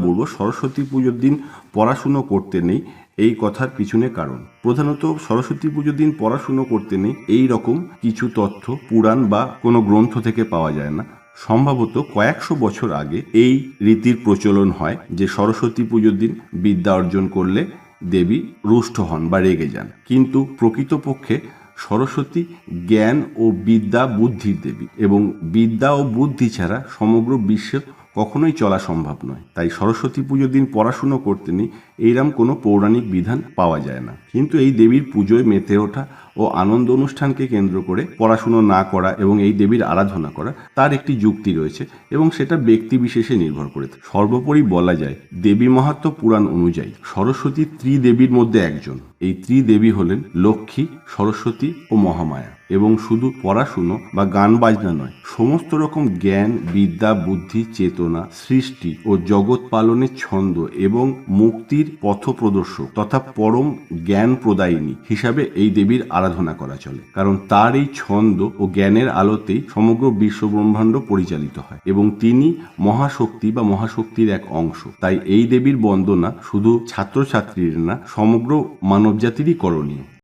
বলবো সরস্বতী পুজোর দিন পড়াশুনো করতে নেই এই কথার পিছনে কারণ। প্রধানত সরস্বতী পুজোর দিন পড়াশুনো করতে নেই এই রকম কিছু তথ্য পুরাণ বা কোনো গ্রন্থ থেকে পাওয়া যায় না। সম্ভবত কয়েকশো বছর আগে এই রীতির প্রচলন হয় যে সরস্বতী পুজোর দিন বিদ্যা অর্জন করলে দেবী রুষ্ট হন বা রেগে যান, কিন্তু প্রকৃতপক্ষে সরস্বতী জ্ঞান ও বিদ্যা বুদ্ধির দেবী, এবং বিদ্যা ও বুদ্ধি ছাড়া সমগ্র বিশ্বে কখনোই চলা সম্ভব নয়। তাই সরস্বতী পুজোর দিন পড়াশুনো করতে নেই এইরকম কোনো পৌরাণিক বিধান পাওয়া যায় না। কিন্তু এই দেবীর পুজোয় মেতে ওঠা ও আনন্দ অনুষ্ঠানকে কেন্দ্র করে পড়াশুনো না করা এবং এই দেবীর আরাধনা করা তার একটি যুক্তি রয়েছে, এবং সেটা ব্যক্তি বিশেষে নির্ভর করে। সর্বোপরি বলা যায় দেবী মাহাত্ম্য পুরাণ অনুযায়ী সরস্বতী ত্রিদেবীর মধ্যে একজন। এই ত্রিদেবী হলেন লক্ষ্মী, সরস্বতী ও মহামায়া, এবং শুধু পড়াশুনো বা গান বাজনা নয়, সমস্ত রকম জ্ঞান, বিদ্যা, বুদ্ধি, চেতনা, সৃষ্টি ও জগৎ পালনের ছন্দ এবং মুক্তির পথপ্রদর্শক তথা পরম জ্ঞান প্রদায়িনী হিসাবে এই দেবীর আরাধনা করা চলে। কারণ তার এই ছন্দ ও জ্ঞানের আলোতেই সমগ্র বিশ্ব ব্রহ্মাণ্ড পরিচালিত হয়, এবং তিনি মহাশক্তি বা মহাশক্তির এক অংশ। তাই এই দেবীর বন্দনা শুধু ছাত্রছাত্রীর না, সমগ্র মানবজাতিরই করণীয়।